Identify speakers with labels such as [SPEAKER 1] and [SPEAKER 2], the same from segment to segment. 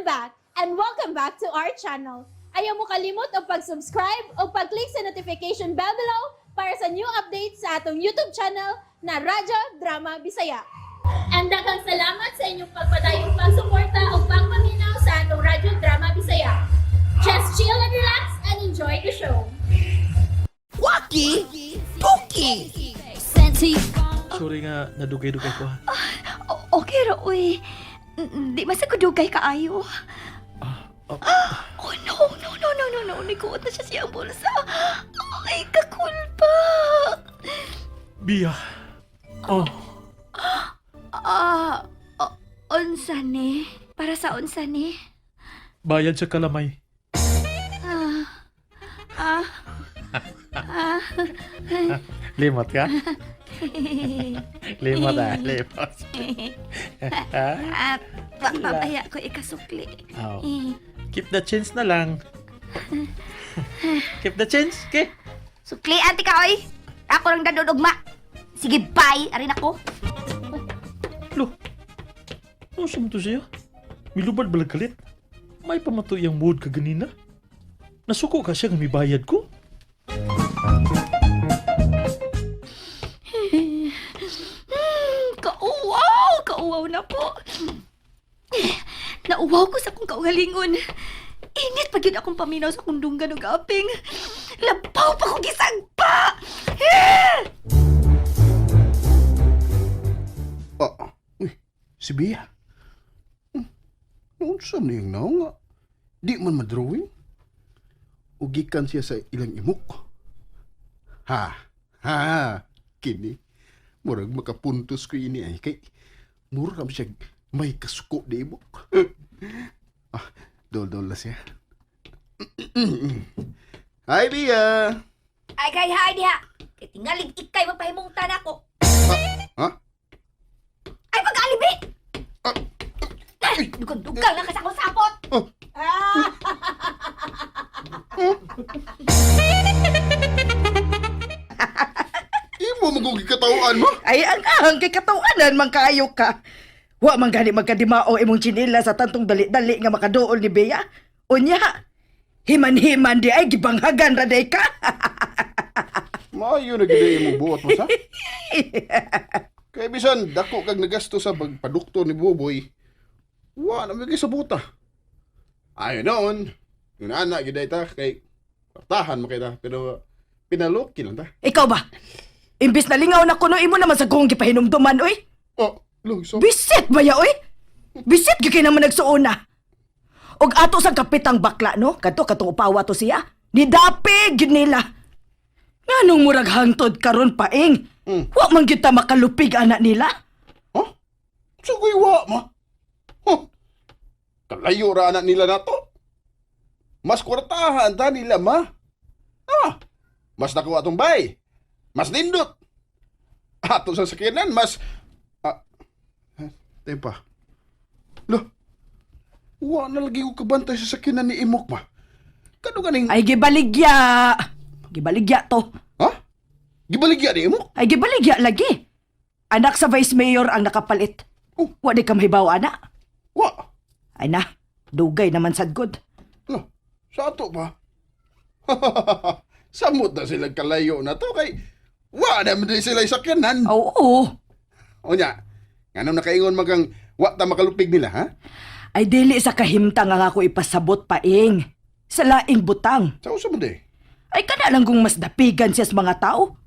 [SPEAKER 1] I'm back, and welcome back to our channel. Ayaw mo kalimot o pag-subscribe o pag-click sa notification bell below para sa new updates sa atong YouTube channel na Radyo Drama Bisaya. And daghang salamat sa inyong pagpadayong pagsuporta o pagpaminaw sa atong Radyo Drama Bisaya. Just chill and relax and enjoy the show.
[SPEAKER 2] Waki! Puki!
[SPEAKER 3] Sorry nga, nadugay-dugay ko ha.
[SPEAKER 4] Okay ra, uy. Di ba sa kudugay kaayo? Oh, no. Niguot na siya siyang bulsa. Ay, kakulpa.
[SPEAKER 3] Biya. Oh,
[SPEAKER 4] Unsa ni? Para sa unsa ni?
[SPEAKER 3] bayad sa kalamay. Limot ka? Limot limot.
[SPEAKER 4] At papaya ko ikasukli.
[SPEAKER 3] Oh. Keep the change na lang. Keep the change, okay?
[SPEAKER 4] Sukli, ate ka, oy. Ako lang dadudugma. Sige, bye. Arin ako.
[SPEAKER 3] Lo, ano siya mo to siya? Milubad balag kalit? May pamato yung mood ka ganina? Nasuko ka siya nga may bayad ko?
[SPEAKER 4] Kauwaw na po. Nauwaw ko sa akong kaugalingon. Init pa yun akong paminaw sa akong dunggan o gaping. Labaw pa ko gisagpa!
[SPEAKER 2] Uy, si Bea. Noon sa niyang naw nga. Di man madrawing. Ugikan siya sa ilang imok. Kini. Murag makapuntos ko ini ay kay murag siya may kasuko di imok. Dol-dol na siya. Hi, Bea!
[SPEAKER 4] Ay, kay hay diha. Kay tingalig ikay magpahimungtan ako.
[SPEAKER 2] Ha?
[SPEAKER 4] Ay, pag-alibi!
[SPEAKER 2] Ay!
[SPEAKER 4] Dugang-dugang lang kasi akong sapot!
[SPEAKER 2] Oh. Imo magugi katawaan mo?
[SPEAKER 5] Ay, ang kay katawanan man kaayo ka. Wa man gani magkadimao imong chinila sa tantong dali-dali nga makaduol ni Bea. Unya, himan-himan di ay gibanghagan ra day ka.
[SPEAKER 2] Maayo na gid imong buot mo sa. Kay bisan dako kag nagasto sa pagpaduktor ni Boboy. Wa na may sa buta. Ayo noon. Yung anak gid ta kay tahan mo kay ta pero pinaloki lang ta.
[SPEAKER 5] Ikaw ba? Imbis na lingaw na kuno imo naman sa kong gipahinumduman, oy.
[SPEAKER 2] Oh, lugso.
[SPEAKER 5] Bisit ba ya, oy? Bisit gyud naman nagsuona. Og ato sa kapitang bakla, no? Kadto upawa to siya. Nidapig gyud nila. Nganong murag hangtod karon paing? Wa man gyud ta makalupig anak nila.
[SPEAKER 2] Ha? Sugoy wa ma. Huh. Kalayo ra anak nila nato. Mas kwartahan ta nila ma. Mas nakuha atong bay. Mas nindot. Ato sa sakyanan mas tempa. Lo. Wa na lagi ko kabantay sa sakyanan ni Imok ma. Kano ganing
[SPEAKER 5] Ay gibaligya. Gibaligya to.
[SPEAKER 2] ha? Gibaligya ni Imok?
[SPEAKER 5] Ay gibaligya lagi. Anak sa vice mayor ang nakapalit.
[SPEAKER 2] Oh.
[SPEAKER 5] Wa di ka mahibaw, ana.
[SPEAKER 2] Wa.
[SPEAKER 5] Ay na, dugay naman sad good.
[SPEAKER 2] Lo. Sa ato ba? Samot na sila kalayo na to kay wa na man sila sakyanan.
[SPEAKER 5] Oo.
[SPEAKER 2] O nya, ngano nakaingon magang wa ta makalupig nila, ha?
[SPEAKER 5] Ay dili sa kahimtang nga ako ipasabot paing. Sa laing butang.
[SPEAKER 2] Sa usa man de.
[SPEAKER 5] Ay kana lang kung mas dapigan siya sa mga tao.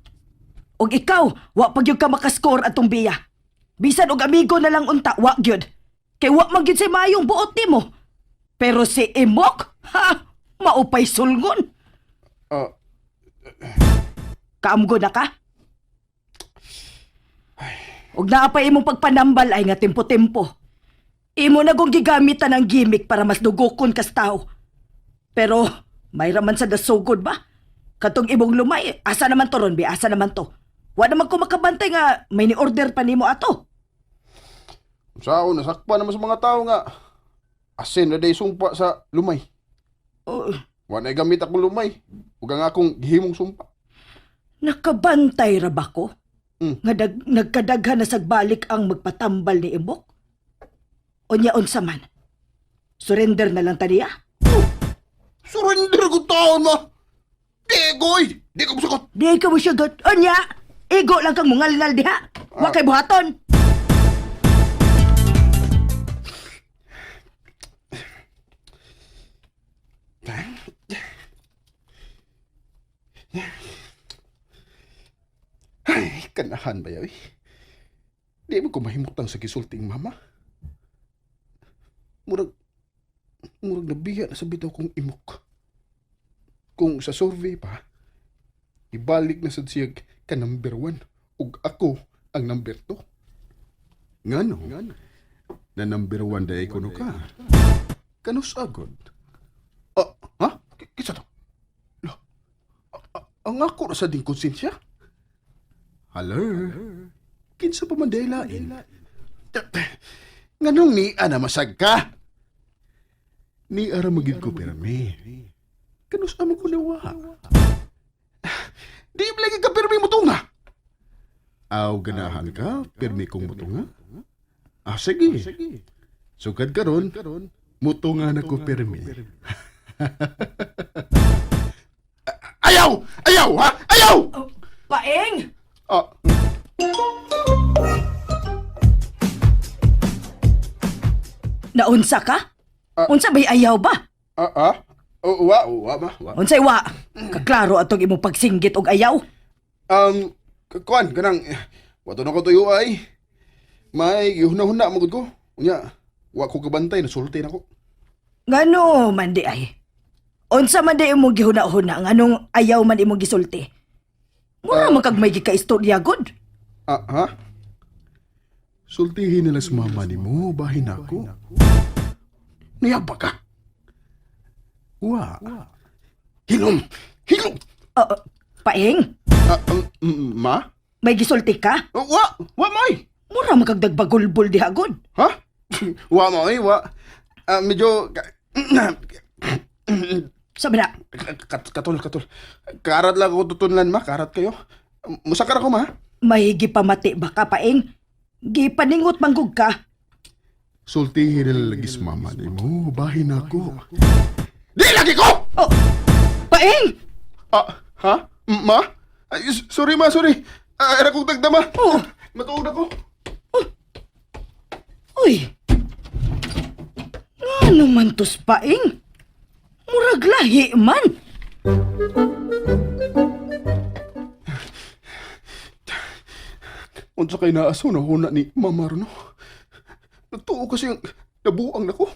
[SPEAKER 5] Og ikaw, wa pa gyud ka makascore atong biya. Bisan og amigo na lang unta, wa gyud. Kay wa man gyud si mayong buot nimo. Pero si Imok, maupay sulngon. Kaamgo na ka? Og naa pa imong pagpanambal ay nga tempo-tempo. Imo na gong gigamitan ang gimmick para mas dugokon kas tao. Pero, may raman sa dasugod ba? Katong imong lumay, asa naman to ron, asa naman to? Wa naman ko makabantay nga may ni-order pa nimo ato.
[SPEAKER 2] Sao nasakpan naman sa mga tao nga asin na day sumpa sa lumay. Wa na gamit akong lumay. Ug ang akong gihimong sumpa.
[SPEAKER 5] Nakabantay ra ba ko?
[SPEAKER 2] Mm.
[SPEAKER 5] Nga nagkadaghan na sagbalik ang magpatambal ni Imok? Unya unsa man? Surrender na lang taniya.
[SPEAKER 2] Surrender ko taon ma. Di goy. Di ko musakot.
[SPEAKER 5] Di ka mo syugot. Anya, igo lang kang mungal-ngal diha. Wa kay buhaton.
[SPEAKER 2] Ay, kanahan ba yaw? Di mo ko mahimutang sa gisulting mama. Murag nabiya na sa bitaw kong imok. Kung sa survey pa, ibalik na sa siyag ka number 1 ug ako ang number 2. Ngano? Na number 1 day ko no ka. Kanus agod. Ha? Kisa to? Ang ako na sa ding konsensya? Hello? Kinsa pa man day lain? Nganong ni ana masag ka? Ni ara magid ko pirmi. Kanus amo ko nawa. Di lagi ka pirmi mo tunga. Aw ganahan ka, pirmi kong mutunga. Sige. Sugad karon, mutunga na ko pirmi. Ayaw! Ayaw, ha? Ayaw!
[SPEAKER 5] Paeng!
[SPEAKER 2] Ah,
[SPEAKER 5] Naunsa ka? Unsa ba'y ayaw ba?
[SPEAKER 2] Wa ba?
[SPEAKER 5] Unsay wa? Kaklaro atong imong pagsinggit og ayaw.
[SPEAKER 2] Kuan, ganang, wato na ko tuyo ay. May gihuna-huna magod ko. Unya, wa ko kabantay, nasulti na ko.
[SPEAKER 5] Ngano man di ay? Unsa man di imong gihuna-huna nganong ayaw man imong gisulti? Mura man kag may gikaistorya god.
[SPEAKER 2] Ha? Sultihin nila sa mama ni mo, bahin ako. Niyaba ka? Wa. Hilom!
[SPEAKER 5] Paeng,
[SPEAKER 2] Ma?
[SPEAKER 5] may gisulti ka?
[SPEAKER 2] Wa may!
[SPEAKER 5] Mura man kag dagbagulbol diha god.
[SPEAKER 2] Ha? Wa may, wa. Medyo...
[SPEAKER 5] Sabi na,
[SPEAKER 2] Katol. Karat lang ako tutunlan, ma. Karat kayo. Musakar ako, ma.
[SPEAKER 5] may gipamati ba ka paeng? Gipaningot manggug ka.
[SPEAKER 2] Sultihin nila lagi sa mama ni mo, bahin ako. Di lagi ko!
[SPEAKER 5] Oh, paeng!
[SPEAKER 2] Ha? Ma? Sorry, ma, sorry. Era kong tagdama.
[SPEAKER 5] Oh.
[SPEAKER 2] Matuog na ko.
[SPEAKER 5] Uy! Ano man tos paeng? Murag lahi man.
[SPEAKER 2] Unsa kay naaso na huna ni Mama Runo. Nagtuo kasi ang nabuang na ko.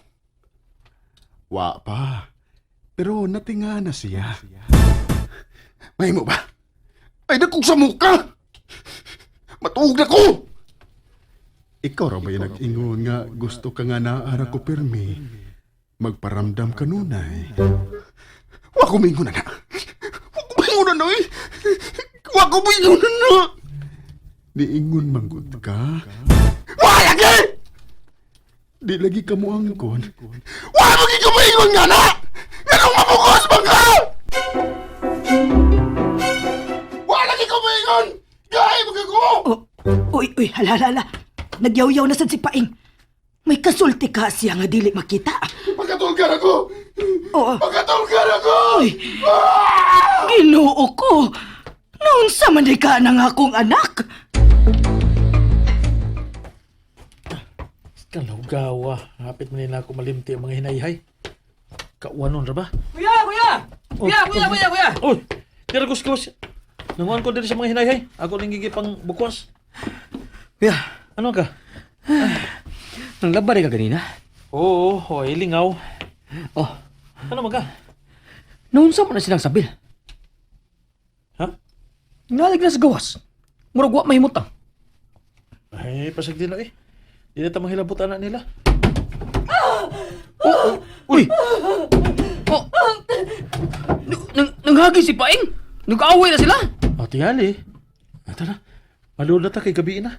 [SPEAKER 2] Wa pa. Pero natinga na siya. May mo ba? Ay, nakong sa muka! Matuog na ko! Ikaw ra ba yung nag-ingon nga gusto ka nga naara ko permi? Magparamdam ka nunay. Wa ko mingon na. Wa ko mingon na eh. Wa ko mingon na. Niingon manggod ka. Wa lagi! Di lagi ka mo angkon. Wa lagi ka mingon nga na! Nga nung mabukos ba ka! Wa lagi ka mingon! Gaya mo ka ko!
[SPEAKER 5] Uy, halala. Nagyaw-yaw na sad si paeng. May kasulti ka siya nga dili makita.
[SPEAKER 2] Pagkatulgar ako!
[SPEAKER 5] Oo.
[SPEAKER 2] Pagkatulgar ako!
[SPEAKER 5] Uy, Ginoo ko. Noon sa man di ka ng akong anak.
[SPEAKER 3] Kalawgawa. Hapit man nila ako malimti ang mga hinayhay. Kauwanon ra ba?
[SPEAKER 6] Kuya!
[SPEAKER 3] Uy! Tira ko skos. Nanguan ko din sa mga hinayhay. Ako lang gigipang bukwas.
[SPEAKER 6] Kuya,
[SPEAKER 3] Ano ka?
[SPEAKER 6] nang labar ka ganina?
[SPEAKER 3] Oo, hoy, lingaw.
[SPEAKER 6] Oh,
[SPEAKER 3] Ano man ka?
[SPEAKER 6] naunsa mo na silang sabil?
[SPEAKER 3] Ha?
[SPEAKER 6] Nalig na sa gawas. Murag wa mahimutang.
[SPEAKER 3] Ay, pasag din eh. Di na tamang hilabot anak nila.
[SPEAKER 6] Uy! Oh! Nanghagi si Paeng! Nag-aaway na sila!
[SPEAKER 3] O, tingali. Ito na. Malood na ta kay gabi na.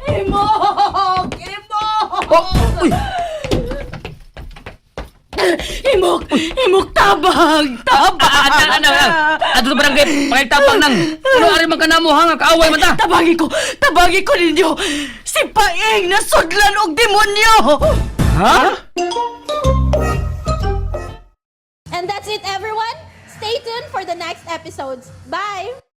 [SPEAKER 5] Imok!
[SPEAKER 6] Oh! Uy!
[SPEAKER 5] Imok tabang!
[SPEAKER 6] Ano? Ato sa barangay, pangitapang nang. Ano ari man ka na mo hanga kaaway man ta?
[SPEAKER 5] Tabagi ko ninyo! Si Paeng nasudlan og demonyo!
[SPEAKER 6] Ha?
[SPEAKER 1] it, everyone. Stay tuned for the next episodes. Bye!